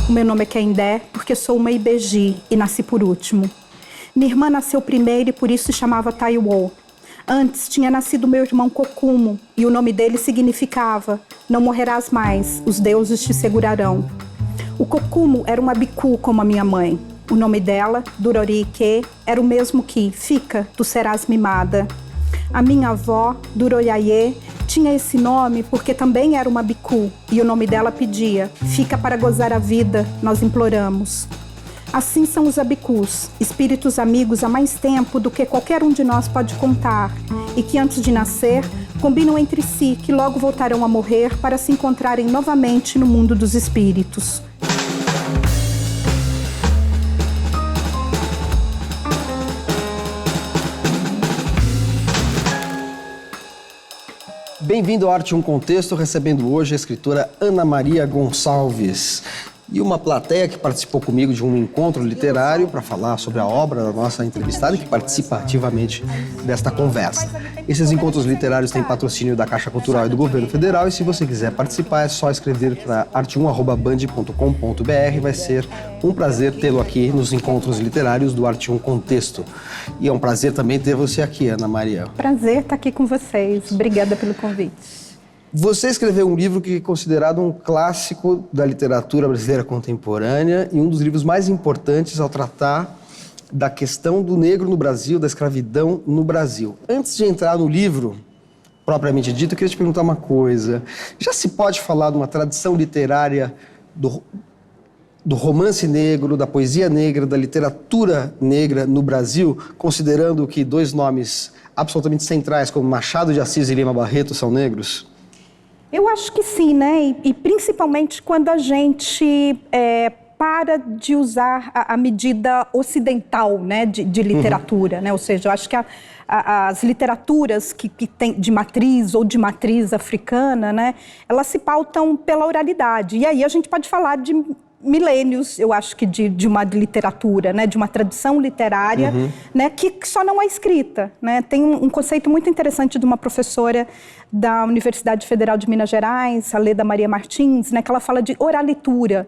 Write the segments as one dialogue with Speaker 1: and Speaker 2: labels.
Speaker 1: O meu nome é Kendé porque sou uma Ibeji e nasci por último. Minha irmã nasceu primeiro e por isso se chamava Taiwo. Antes tinha nascido meu irmão Kokumo e o nome dele significava: não morrerás mais, os deuses te segurarão. O Kokumo era uma biku como a minha mãe. O nome dela, Durorike, era o mesmo que fica, tu serás mimada. A minha avó, Duroyaye, tinha esse nome porque também era uma biku e o nome dela pedia: fica para gozar a vida, nós imploramos. Assim são os abikus, espíritos amigos há mais tempo do que qualquer um de nós pode contar, e que antes de nascer, combinam entre si que logo voltarão a morrer para se encontrarem novamente no mundo dos espíritos.
Speaker 2: Bem-vindo ao Arte um Contexto, recebendo hoje a escritora Ana Maria Gonçalves. E uma plateia que participou comigo de um encontro literário para falar sobre a obra da nossa entrevistada, que participa ativamente desta conversa. Esses encontros literários têm patrocínio da Caixa Cultural e do Governo Federal, e se você quiser participar é só escrever para arte1@band.com.br. Vai ser um prazer tê-lo aqui nos encontros literários do Arte um Contexto. E é um prazer também ter você aqui, Ana Maria.
Speaker 1: Prazer estar aqui com vocês. Obrigada pelo convite.
Speaker 2: Você escreveu um livro que é considerado um clássico da literatura brasileira contemporânea e um dos livros mais importantes ao tratar da questão do negro no Brasil, da escravidão no Brasil. Antes de entrar no livro, propriamente dito, eu queria te perguntar uma coisa. Já se pode falar de uma tradição literária do romance negro, da poesia negra, da literatura negra no Brasil, considerando que dois nomes absolutamente centrais, como Machado de Assis e Lima Barreto, são negros?
Speaker 1: Eu acho que sim, né? E principalmente quando a gente para de usar a medida ocidental, né, de literatura, né? Ou seja, eu acho que as literaturas que tem de matriz ou de matriz africana, né, elas se pautam pela oralidade. E aí a gente pode falar de milênios, eu acho que de uma literatura, né, de uma tradição literária, né, que só não é escrita, né? Tem um conceito muito interessante de uma professora da Universidade Federal de Minas Gerais, a Leda Maria Martins, né, que ela fala de oralitura,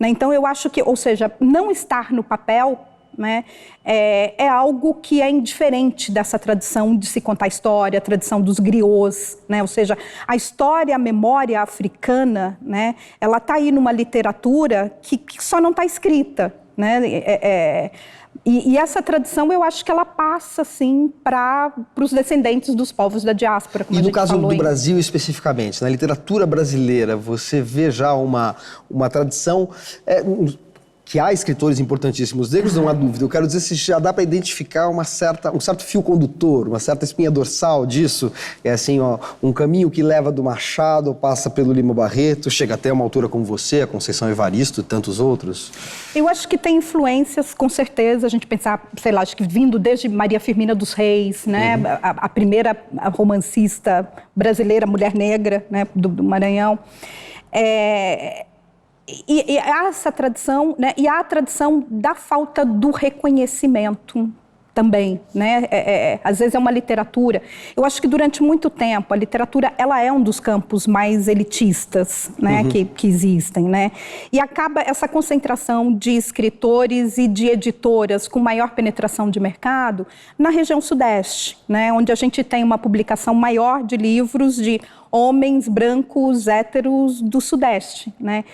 Speaker 1: né? Então eu acho que, ou seja, não estar no papel, né, é algo que é indiferente dessa tradição de se contar história, a tradição dos griots, né? Ou seja, a história, a memória africana, né, ela está aí numa literatura que só não está escrita, né? E essa tradição, eu acho que ela passa, assim, para os descendentes dos povos da diáspora, como a gente falou.
Speaker 2: E no caso do Brasil especificamente, na literatura brasileira, você vê já uma tradição... que há escritores importantíssimos negros, não há dúvida. Eu quero dizer se já dá para identificar um certo fio condutor, uma certa espinha dorsal disso. É assim, ó, um caminho que leva do Machado, passa pelo Lima Barreto, chega até uma autora como você, a Conceição Evaristo e tantos outros.
Speaker 1: Eu acho que tem influências, com certeza. A gente pensar, sei lá, acho que vindo desde Maria Firmina dos Reis, né? A primeira romancista brasileira, mulher negra, né? do Maranhão. E há essa tradição, né? E há a tradição da falta do reconhecimento também, né? Às vezes é uma literatura. Eu acho que durante muito tempo a literatura ela é um dos campos mais elitistas, né? Que existem, né? E acaba essa concentração de escritores e de editoras com maior penetração de mercado na região sudeste, né? Onde a gente tem uma publicação maior de livros de homens brancos, héteros do Sudeste, né?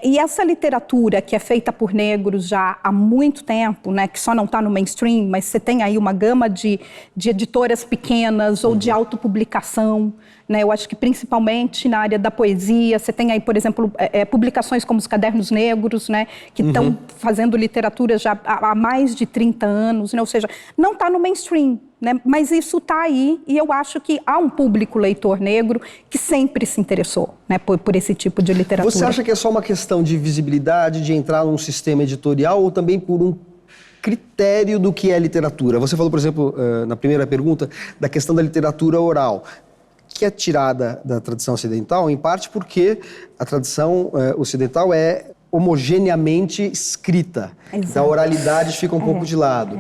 Speaker 1: E essa literatura que é feita por negros já há muito tempo, né, que só não está no mainstream, mas você tem aí uma gama de editoras pequenas ou de autopublicação, né? Eu acho que principalmente na área da poesia, você tem aí, por exemplo, publicações como os Cadernos Negros, né, que estão fazendo literatura já há mais de 30 anos, né? Ou seja, não está no mainstream, né? Mas isso está aí e eu acho que há um público leitor negro que sempre se interessou, né, por esse tipo de literatura.
Speaker 2: Você acha que é só uma questão de visibilidade, de entrar num sistema editorial ou também por um critério do que é literatura? Você falou, por exemplo, na primeira pergunta, da questão da literatura oral, que é tirada da tradição ocidental, em parte porque a tradição ocidental é homogeneamente escrita. Exato. A oralidade fica um pouco de lado.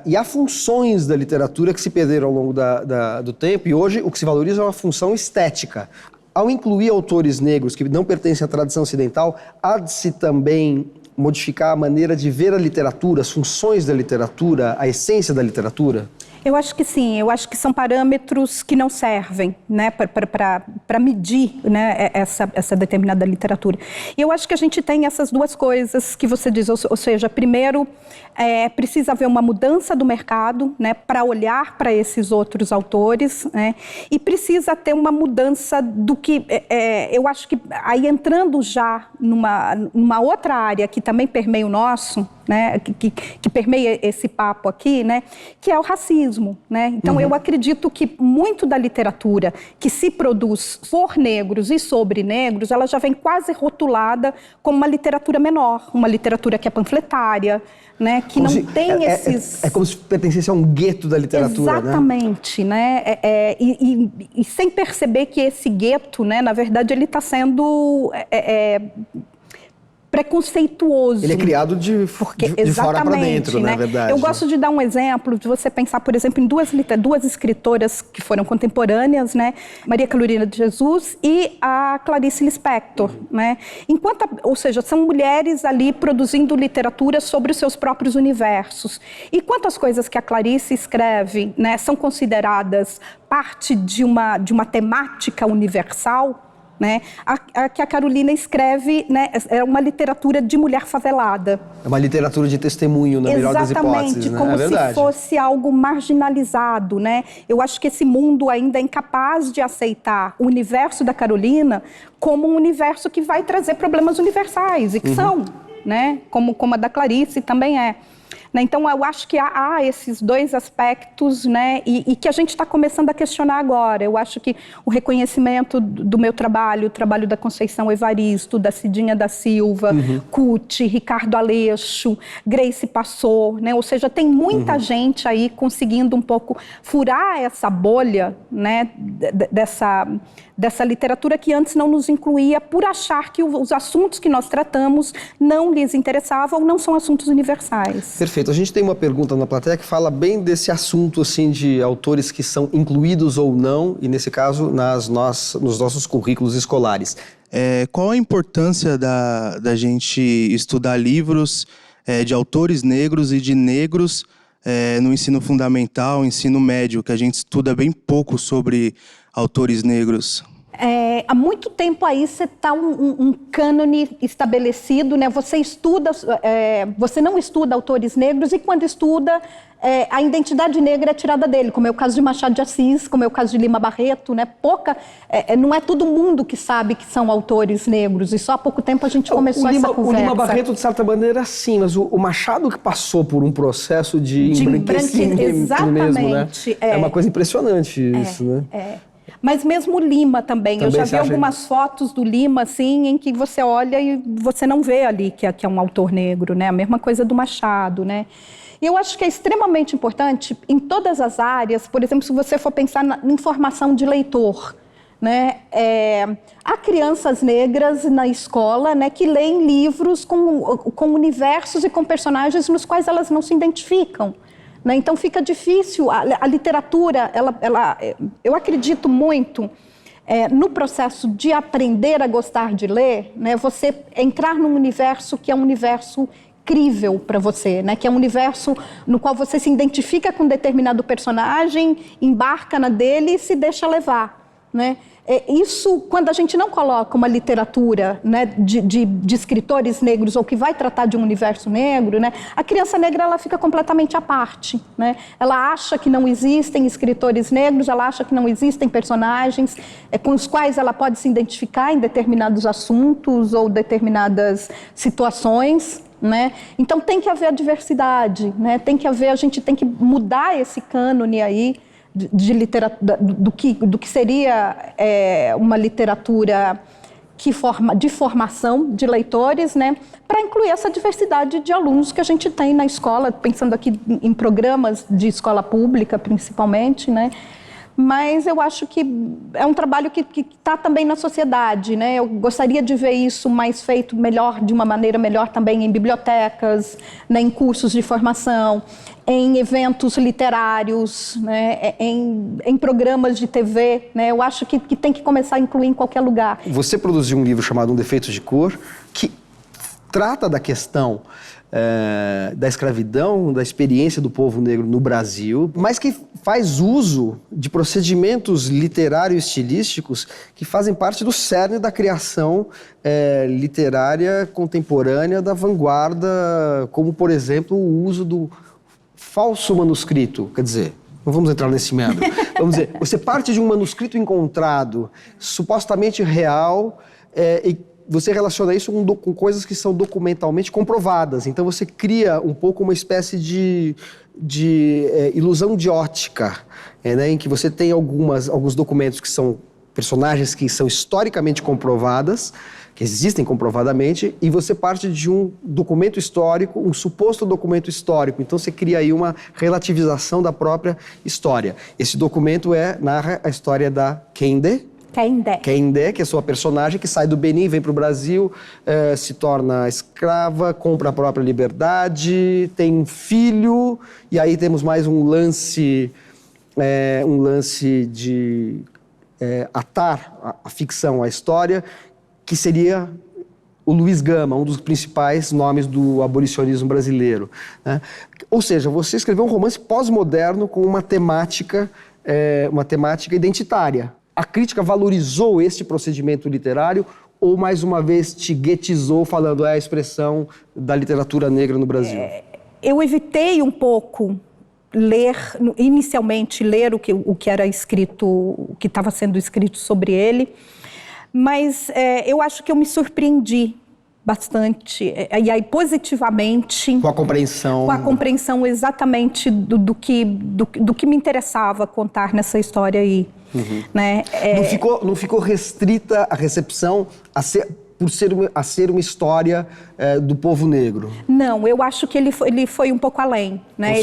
Speaker 2: E há funções da literatura que se perderam ao longo do tempo, e hoje o que se valoriza é uma função estética. ao incluir autores negros que não pertencem à tradição ocidental, há de se também modificar a maneira de ver a literatura, as funções da literatura, a essência da literatura?
Speaker 1: Eu acho que sim, eu acho que são parâmetros que não servem, né, para medir, né, essa determinada literatura. E eu acho que a gente tem essas duas coisas que você diz, ou seja, primeiro, precisa haver uma mudança do mercado, né, para olhar para esses outros autores, né, e precisa ter uma mudança do que, eu acho que aí entrando já numa outra área que também permeia o nosso, né, que permeia esse papo aqui, né, que é o racismo, né? Então, eu acredito que muito da literatura que se produz por negros e sobre negros, ela já vem quase rotulada como uma literatura menor, uma literatura que é panfletária, né, que como não tem esses...
Speaker 2: É como se pertencesse a um gueto da literatura,
Speaker 1: exatamente, né? E sem perceber que esse gueto, né, na verdade, ele está sendo... preconceituoso.
Speaker 2: Ele é criado de fora para dentro, né? Na verdade.
Speaker 1: Eu gosto de dar um exemplo, de você pensar, por exemplo, em duas escritoras que foram contemporâneas, né? Maria Carolina de Jesus e a Clarice Lispector, né? Ou seja, são mulheres ali produzindo literatura sobre os seus próprios universos. E quantas coisas que a Clarice escreve, né, são consideradas parte de uma temática universal, né? A que a Carolina escreve, né, é uma literatura de mulher favelada.
Speaker 2: É uma literatura de testemunho, na melhor das hipóteses.
Speaker 1: Exatamente, como se fosse algo marginalizado, né? Eu acho que esse mundo ainda é incapaz de aceitar o universo da Carolina como um universo que vai trazer problemas universais, e que são, né? Como a da Clarice também é. Então, eu acho que há esses dois aspectos, né, e que a gente está começando a questionar agora. Eu acho que o reconhecimento do meu trabalho, o trabalho da Conceição Evaristo, da Cidinha da Silva, Cuti, Ricardo Aleixo, Grace Passot, né, ou seja, tem muita gente aí conseguindo um pouco furar essa bolha, né, dessa literatura que antes não nos incluía por achar que os assuntos que nós tratamos não lhes interessavam ou não são assuntos universais.
Speaker 2: Perfeito. A gente tem uma pergunta na plateia que fala bem desse assunto, assim, de autores que são incluídos ou não, e nesse caso, nos nossos currículos escolares.
Speaker 3: Qual a importância da gente estudar livros de autores negros e de negros no ensino fundamental, ensino médio, que a gente estuda bem pouco sobre autores negros?
Speaker 1: Há muito tempo aí você está um cânone estabelecido, né? Você não estuda autores negros e quando estuda, a identidade negra é tirada dele, como é o caso de Machado de Assis, como é o caso de Lima Barreto, né? Não é todo mundo que sabe que são autores negros e só há pouco tempo a gente começou essa conversa.
Speaker 2: O Lima Barreto, de certa maneira, sim, mas o Machado que passou por um processo de embranquecimento mesmo, né? É uma coisa impressionante isso, né?
Speaker 1: Mas mesmo o Lima também. Eu já vi algumas fotos do Lima, assim, em que você olha e você não vê ali que é um autor negro, né? A mesma coisa do Machado, né? E eu acho que é extremamente importante, em todas as áreas, por exemplo, se você for pensar em formação de leitor, né? Há crianças negras na escola, né, que leem livros com universos e com personagens nos quais elas não se identificam. Né? Então fica difícil, a literatura, eu acredito muito no processo de aprender a gostar de ler, né? Você entrar num universo que é um universo crível para você, né? Que é um universo no qual você se identifica com um determinado personagem, embarca na dele e se deixa levar, né? Isso, quando a gente não coloca uma literatura, né, de escritores negros ou que vai tratar de um universo negro, né, a criança negra ela fica completamente à parte, né? Ela acha que não existem escritores negros, ela acha que não existem personagens com os quais ela pode se identificar em determinados assuntos ou determinadas situações, né? Então tem que haver a diversidade, né? A gente tem que mudar esse cânone aí de literatura, do que seria uma literatura de formação de leitores, né, para incluir essa diversidade de alunos que a gente tem na escola, pensando aqui em programas de escola pública, principalmente, né, mas eu acho que é um trabalho que está também na sociedade, né? Eu gostaria de ver isso mais feito melhor, de uma maneira melhor também em bibliotecas, né, em cursos de formação, em eventos literários, né, em programas de TV, né? Eu acho que tem que começar a incluir em qualquer lugar.
Speaker 2: Você produziu um livro chamado Um Defeito de Cor, que trata da questão da escravidão, da experiência do povo negro no Brasil, mas que faz uso de procedimentos literários e estilísticos que fazem parte do cerne da criação literária contemporânea da vanguarda, como, por exemplo, o uso do falso manuscrito. Quer dizer, não vamos entrar nesse meandro. Vamos dizer, você parte de um manuscrito encontrado, supostamente real, e você relaciona isso com coisas que são documentalmente comprovadas. Então você cria um pouco uma espécie de ilusão de ótica, né, em que você tem alguns documentos que são personagens que são historicamente comprovadas, que existem comprovadamente, e você parte de um documento histórico, um suposto documento histórico. Então você cria aí uma relativização da própria história. Esse documento narra a história da Kende, que é sua personagem, que sai do Benin, vem para o Brasil, se torna escrava, compra a própria liberdade, tem um filho, e aí temos mais um lance de atar a ficção à história, que seria o Luiz Gama, um dos principais nomes do abolicionismo brasileiro, né? Ou seja, você escreveu um romance pós-moderno com uma temática identitária. A crítica valorizou este procedimento literário ou, mais uma vez, te guetizou falando a expressão da literatura negra no Brasil?
Speaker 1: Eu evitei um pouco inicialmente ler o que era escrito, o que estava sendo escrito sobre ele, mas eu acho que eu me surpreendi bastante, e aí positivamente...
Speaker 2: Com a compreensão...
Speaker 1: Com a compreensão exatamente do que me interessava contar nessa história aí.
Speaker 2: Uhum.
Speaker 1: Né?
Speaker 2: Não ficou restrita a recepção a ser uma história do povo negro?
Speaker 1: Não, eu acho que ele foi um pouco além, né?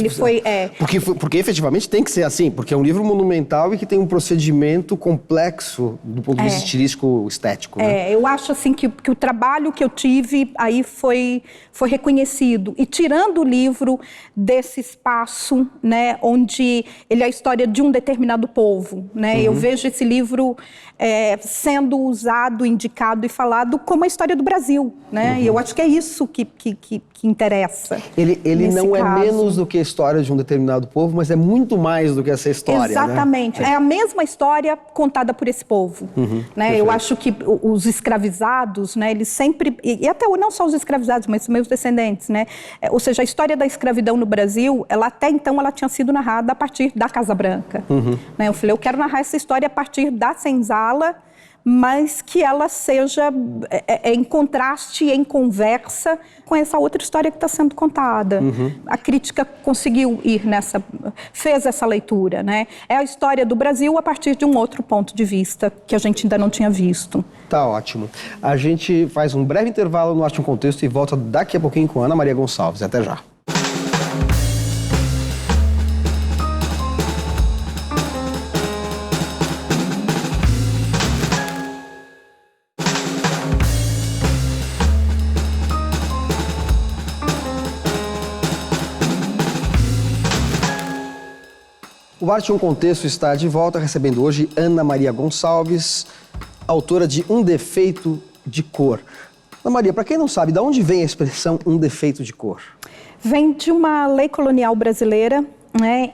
Speaker 2: Porque efetivamente tem que ser assim, porque é um livro monumental e que tem um procedimento complexo do ponto de vista estilístico estético. Né?
Speaker 1: Eu acho assim que o trabalho que eu tive aí foi reconhecido. E tirando o livro desse espaço, né, onde ele é a história de um determinado povo, né? Uhum. Eu vejo esse livro sendo usado, indicado e falado como a história do Brasil, né?
Speaker 2: Uhum.
Speaker 1: E eu acho que é isso que interessa.
Speaker 2: Ele não é menos do que a história de um determinado povo, mas é muito mais do que essa história.
Speaker 1: Exatamente.
Speaker 2: Né?
Speaker 1: É a mesma história contada por esse povo.
Speaker 2: Uhum,
Speaker 1: né? Eu acho que os escravizados, né, eles sempre... E até não só os escravizados, mas meus descendentes, né? Ou seja, a história da escravidão no Brasil, até então ela tinha sido narrada a partir da Casa Branca. Uhum. Né? Eu falei, eu quero narrar essa história a partir da senzala, mas que ela seja em contraste, em conversa com essa outra história que está sendo contada. Uhum. A crítica conseguiu fez essa leitura, né? É a história do Brasil a partir de um outro ponto de vista que a gente ainda não tinha visto.
Speaker 2: Tá ótimo. A gente faz um breve intervalo no Arte em Contexto e volta daqui a pouquinho com Ana Maria Gonçalves. Até já. O Arte em Contexto está de volta, recebendo hoje Ana Maria Gonçalves, autora de Um Defeito de Cor. Ana Maria, para quem não sabe, de onde vem a expressão um defeito de cor?
Speaker 1: Vem de uma lei colonial brasileira, né,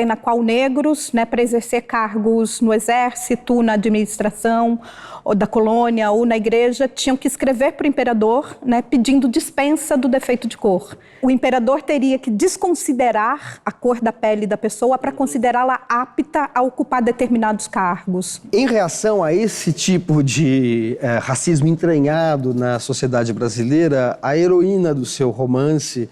Speaker 1: na qual negros, né, para exercer cargos no exército, na administração ou da colônia ou na igreja, tinham que escrever para o imperador, né, pedindo dispensa do defeito de cor. O imperador teria que desconsiderar a cor da pele da pessoa para considerá-la apta a ocupar determinados cargos.
Speaker 2: Em reação a esse tipo de racismo entranhado na sociedade brasileira, a heroína do seu romance,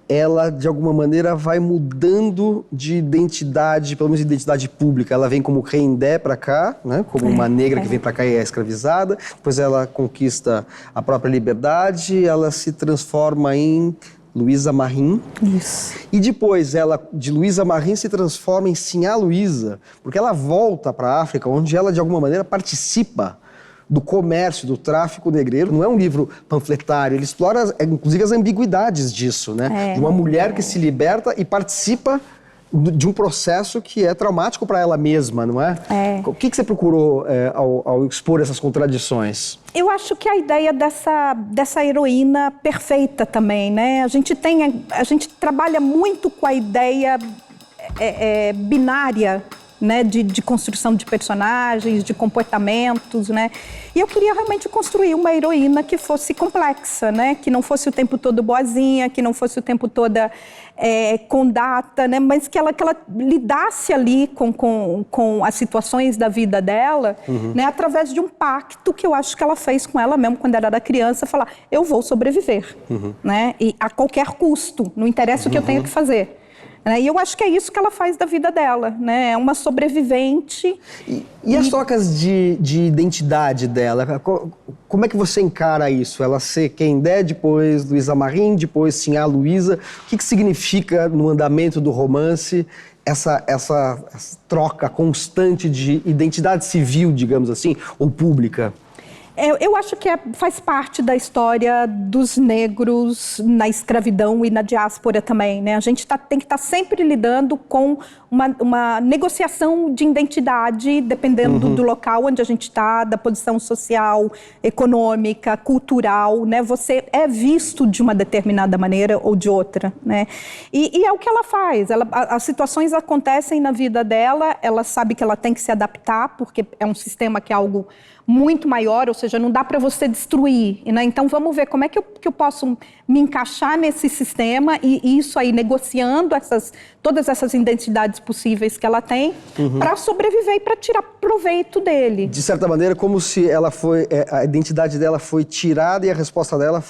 Speaker 2: ela, de alguma maneira, vai mudando de identidade, pelo menos identidade pública. Ela vem como Rendé para cá, né? Como uma negra que vem para cá e é escravizada. Depois ela conquista a própria liberdade, ela se transforma em Luísa Marim.
Speaker 1: Isso.
Speaker 2: E depois ela, de Luísa Marim, se transforma em Sinhá Luísa, porque ela volta para a África, onde ela, de alguma maneira, participa do comércio, do tráfico negreiro. Não é um livro panfletário, ele explora, inclusive, as ambiguidades disso, né? De uma mulher que se liberta e participa de um processo que é traumático para ela mesma, não é? O que você procurou ao expor essas contradições?
Speaker 1: Eu acho que a ideia dessa heroína perfeita também, né? A gente trabalha muito com a ideia binária, né, de construção de personagens, de comportamentos, né? E eu queria realmente construir uma heroína que fosse complexa, né? Que não fosse o tempo todo boazinha, que não fosse o tempo todo condata, né? Mas que ela lidasse ali com as situações da vida dela, né? Através de um pacto que eu acho que ela fez com ela mesmo quando ela era criança, falar, eu vou sobreviver, né? E a qualquer custo, não interessa o que eu tenho que fazer. E eu acho que é isso que ela faz da vida dela, né? É uma sobrevivente.
Speaker 2: E as trocas de identidade dela? Como é que você encara isso? Ela ser quem é, depois Luísa Marim, depois Sinhá Luísa. O que significa no andamento do romance essa troca constante de identidade civil, digamos assim, ou pública?
Speaker 1: Eu acho que faz parte da história dos negros na escravidão e na diáspora também, né? A gente tem que estar sempre lidando com uma negociação de identidade, dependendo do local onde a gente está, da posição social, econômica, cultural, né? Você é visto de uma determinada maneira ou de outra, né? E é o que ela faz. As situações acontecem na vida dela, ela sabe que ela tem que se adaptar, porque é um sistema que é algo muito maior, ou seja, não dá para você destruir, né? Então vamos ver como é que eu posso me encaixar nesse sistema e isso aí, negociando todas essas identidades possíveis que ela tem para sobreviver e para tirar proveito dele.
Speaker 2: De certa maneira, como se a identidade dela foi tirada e a resposta dela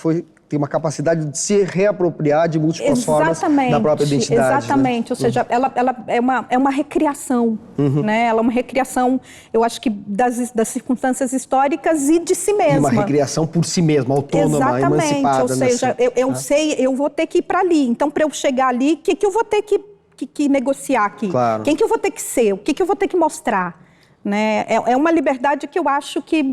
Speaker 2: tem uma capacidade de se reapropriar de múltiplas formas da própria identidade.
Speaker 1: Exatamente, né? Ou seja, ela é uma recriação, né? Ela é uma recriação, eu acho que das circunstâncias históricas e de si mesma.
Speaker 2: E uma recriação por si mesma, autônoma, emancipada.
Speaker 1: Ou seja, eu vou ter que ir para ali, então para eu chegar ali, o que eu vou ter que negociar aqui?
Speaker 2: Claro.
Speaker 1: Quem que eu vou ter que ser? O que eu vou ter que mostrar? Né? É uma liberdade que eu acho que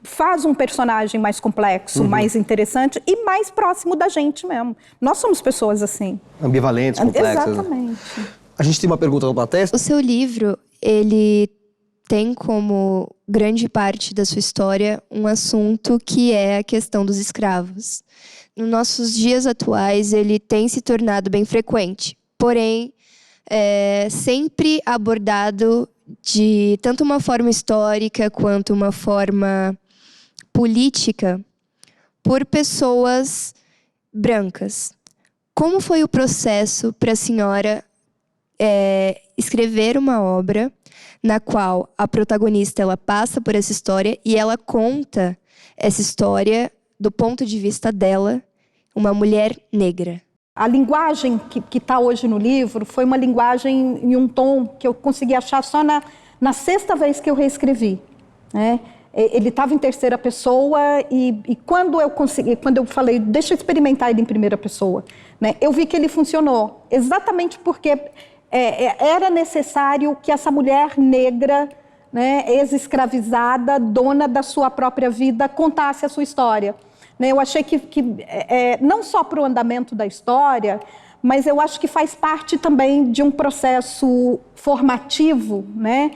Speaker 1: faz um personagem mais complexo, mais interessante e mais próximo da gente mesmo. Nós somos pessoas assim.
Speaker 2: Ambivalentes, complexas.
Speaker 1: Exatamente.
Speaker 2: A gente tem uma pergunta da plateia.
Speaker 4: O seu livro, ele tem como grande parte da sua história um assunto que é a questão dos escravos. Nos nossos dias atuais, ele tem se tornado bem frequente. Porém, sempre abordado de tanto uma forma histórica quanto uma forma política por pessoas brancas. Como foi o processo para a senhora escrever uma obra na qual a protagonista ela passa por essa história e ela conta essa história do ponto de vista dela, uma mulher negra?
Speaker 1: A linguagem que está hoje no livro foi uma linguagem em um tom que eu consegui achar só na sexta vez que eu reescrevi, né? Ele estava em terceira pessoa e quando eu falei, deixa eu experimentar ele em primeira pessoa, né? Eu vi que ele funcionou, exatamente porque era necessário que essa mulher negra, né, ex-escravizada, dona da sua própria vida, contasse a sua história. Eu achei que não só para o andamento da história, mas eu acho que faz parte também de um processo formativo, né?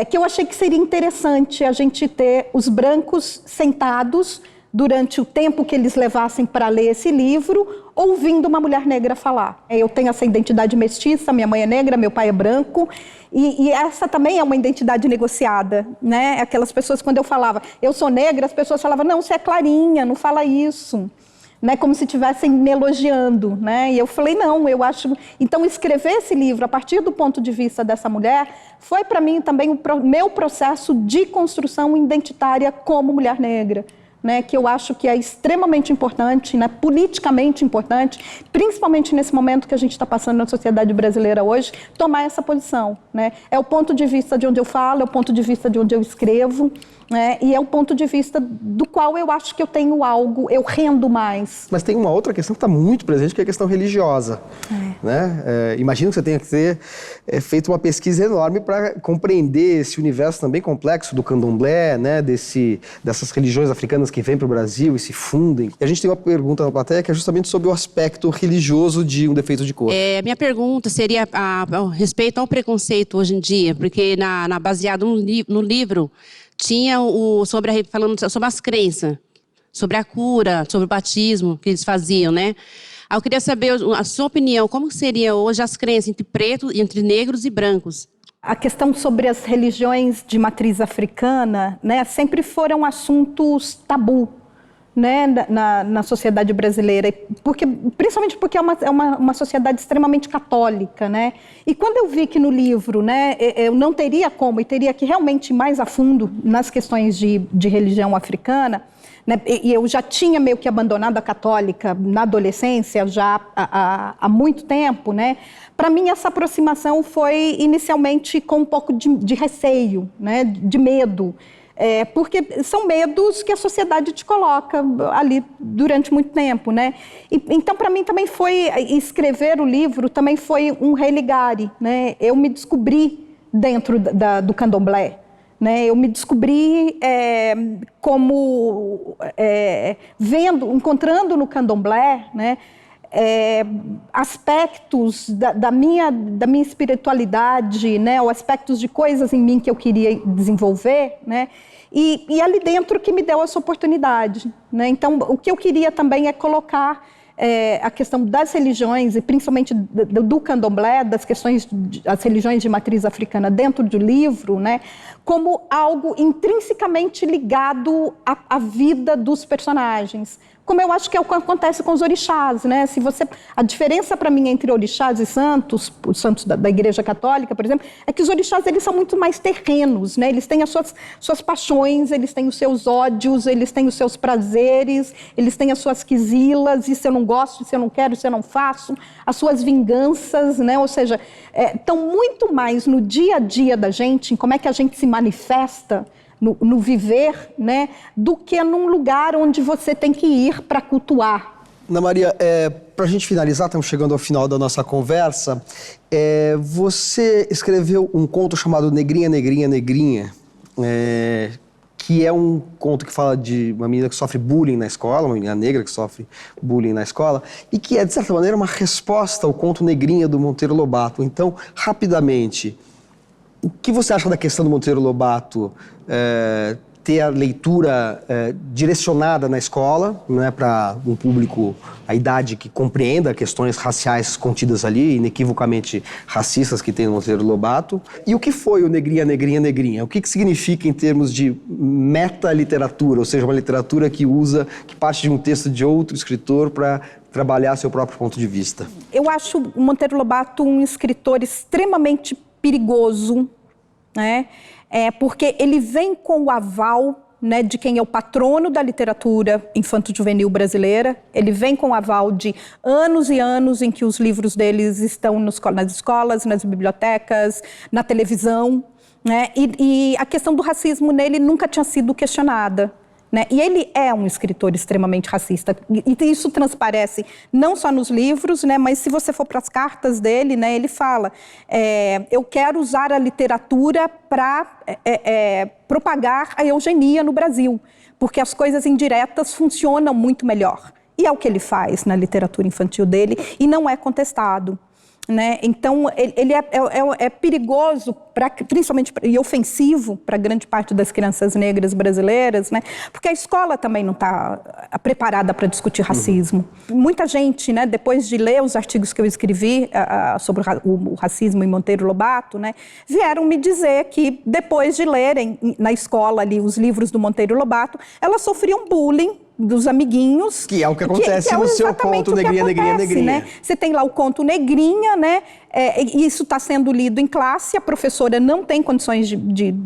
Speaker 1: Que eu achei que seria interessante a gente ter os brancos sentados durante o tempo que eles levassem para ler esse livro, ouvindo uma mulher negra falar. Eu tenho essa identidade mestiça, minha mãe é negra, meu pai é branco, e essa também é uma identidade negociada, né? Aquelas pessoas, quando eu falava, eu sou negra, as pessoas falavam, não, você é clarinha, não fala isso, né? Como se estivessem me elogiando, né? E eu falei, não, eu acho... Então, escrever esse livro a partir do ponto de vista dessa mulher foi, para mim, também o meu processo de construção identitária como mulher negra. né, que eu acho que é extremamente importante, né, politicamente importante, principalmente nesse momento que a gente está passando na sociedade brasileira hoje, tomar essa posição, né? É o ponto de vista de onde eu falo, é o ponto de vista de onde eu escrevo, né, e é o ponto de vista do qual eu acho que eu tenho algo, eu rendo mais.
Speaker 2: Mas tem uma outra questão que está muito presente, que é a questão religiosa. Né? Imagino que você tenha que ter feito uma pesquisa enorme para compreender esse universo também complexo do candomblé, né? Dessas religiões africanas que vêm para o Brasil e se fundem. E a gente tem uma pergunta na plateia que é justamente sobre o aspecto religioso de um defeito de cor.
Speaker 5: Minha pergunta seria a respeito ao preconceito hoje em dia, porque baseado no livro tinha falando sobre as crenças, sobre a cura, sobre o batismo que eles faziam, né? Eu queria saber a sua opinião, como seria hoje as crenças entre negros e brancos?
Speaker 1: A questão sobre as religiões de matriz africana, né, sempre foram assuntos tabu, né, na sociedade brasileira, principalmente porque é uma sociedade extremamente católica, né? E quando eu vi que no livro, né, eu não teria como, e teria que realmente ir mais a fundo nas questões de religião africana, né, e eu já tinha meio que abandonado a católica na adolescência, já há muito tempo, né? Para mim, essa aproximação foi inicialmente com um pouco de receio, né, de medo. Porque são medos que a sociedade te coloca ali durante muito tempo, né? Então, para mim, também escrever o livro também foi um religare, né? Eu me descobri dentro do candomblé, né? Eu me descobri encontrando no candomblé, né? Aspectos da minha espiritualidade, né? Ou aspectos de coisas em mim que eu queria desenvolver, né? E ali dentro que me deu essa oportunidade, né? Então, o que eu queria também é colocar a questão das religiões, e principalmente do candomblé, as religiões de matriz africana dentro do livro, né? Como algo intrinsecamente ligado à vida dos personagens. Como eu acho que é o que acontece com os orixás, né? A diferença para mim entre orixás e santos, os santos da Igreja Católica, por exemplo, é que os orixás eles são muito mais terrenos, né? Eles têm as suas paixões, eles têm os seus ódios, eles têm os seus prazeres, eles têm as suas quisilas, isso eu não gosto, isso eu não quero, isso eu não faço, as suas vinganças, né? Ou seja, estão muito mais no dia a dia da gente, em como é que a gente se manifesta no viver, né, do que num lugar onde você tem que ir para cultuar.
Speaker 2: Ana Maria, para a gente finalizar, estamos chegando ao final da nossa conversa, você escreveu um conto chamado Negrinha, Negrinha, Negrinha, que é um conto que fala de uma menina que sofre bullying na escola, uma menina negra que sofre bullying na escola, e que é, de certa maneira, uma resposta ao conto Negrinha do Monteiro Lobato. Então, rapidamente, o que você acha da questão do Monteiro Lobato ter a leitura direcionada na escola, né, para um público, a idade que compreenda questões raciais contidas ali, inequivocamente racistas que tem no Monteiro Lobato? E o que foi o Negrinha, Negrinha, Negrinha? O que significa em termos de metaliteratura, ou seja, uma literatura que parte de um texto de outro escritor para trabalhar seu próprio ponto de vista?
Speaker 1: Eu acho o Monteiro Lobato um escritor extremamente perigoso, né? Porque ele vem com o aval, né, de quem é o patrono da literatura infanto-juvenil brasileira. Ele vem com o aval de anos e anos em que os livros deles estão nas escolas, nas bibliotecas, na televisão, né? E a questão do racismo nele nunca tinha sido questionada, né? E ele é um escritor extremamente racista, e isso transparece não só nos livros, né, mas se você for para as cartas dele, né, ele fala, eu quero usar a literatura para propagar a eugenia no Brasil, porque as coisas indiretas funcionam muito melhor. E é o que ele faz na literatura infantil dele, e não é contestado, né? Então, ele é perigoso, principalmente, e ofensivo para grande parte das crianças negras brasileiras, né? Porque a escola também não está preparada para discutir racismo. Muita gente, né, depois de ler os artigos que eu escrevi sobre o racismo em Monteiro Lobato, né, vieram me dizer que depois de lerem na escola ali os livros do Monteiro Lobato, elas sofriam bullying dos amiguinhos.
Speaker 2: Que é o que acontece no seu conto Negrinha, Negrinha, Negrinha.
Speaker 1: Né? Você tem lá o conto Negrinha, né? E isso está sendo lido em classe, a professora não tem condições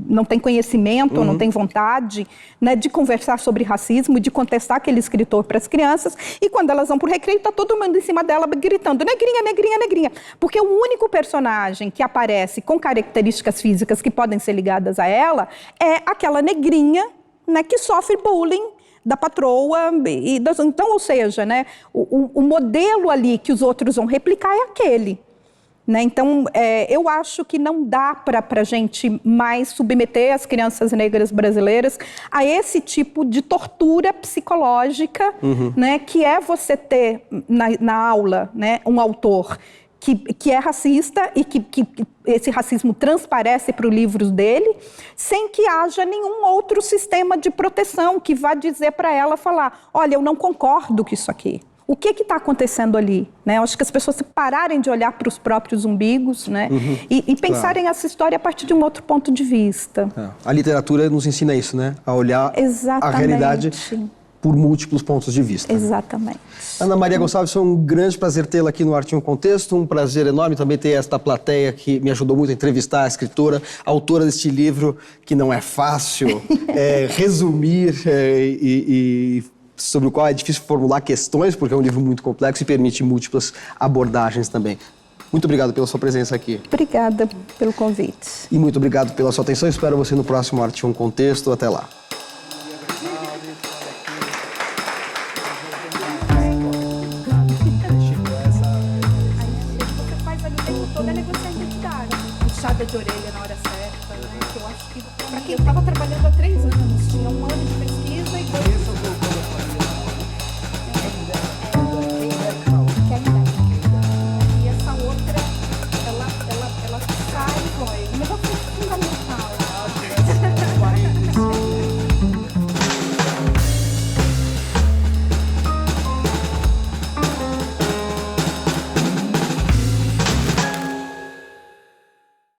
Speaker 1: não tem conhecimento, não tem vontade, né, de conversar sobre racismo, de contestar aquele escritor para as crianças, e quando elas vão para o recreio, está todo mundo em cima dela gritando, negrinha, negrinha, negrinha, porque o único personagem que aparece com características físicas que podem ser ligadas a ela é aquela negrinha, né, que sofre bullying da patroa, então, ou seja, né, o modelo ali que os outros vão replicar é aquele. Né? Então, eu acho que não dá para a gente mais submeter as crianças negras brasileiras a esse tipo de tortura psicológica, né? Que é você ter na aula, né, um autor que é racista e que esse racismo transparece para os livros dele, sem que haja nenhum outro sistema de proteção que vá dizer para ela, falar, olha, eu não concordo com isso aqui. O que está acontecendo ali? Né? Eu acho que as pessoas pararem de olhar para os próprios umbigos, né? E pensarem essa história a partir de um outro ponto de vista.
Speaker 2: A literatura nos ensina isso, né? A olhar a realidade por múltiplos pontos de vista.
Speaker 1: Exatamente.
Speaker 2: Ana Maria Gonçalves, foi um grande prazer tê-la aqui no Arte em um Contexto, um prazer enorme também ter esta plateia que me ajudou muito a entrevistar a escritora, autora deste livro que não é fácil resumir e sobre o qual é difícil formular questões, porque é um livro muito complexo e permite múltiplas abordagens também. Muito obrigado pela sua presença aqui.
Speaker 1: Obrigada pelo convite.
Speaker 2: E muito obrigado pela sua atenção. Espero você no próximo Arte em um Contexto. Até lá.
Speaker 1: Você faz ali toda a negociação de orelha na hora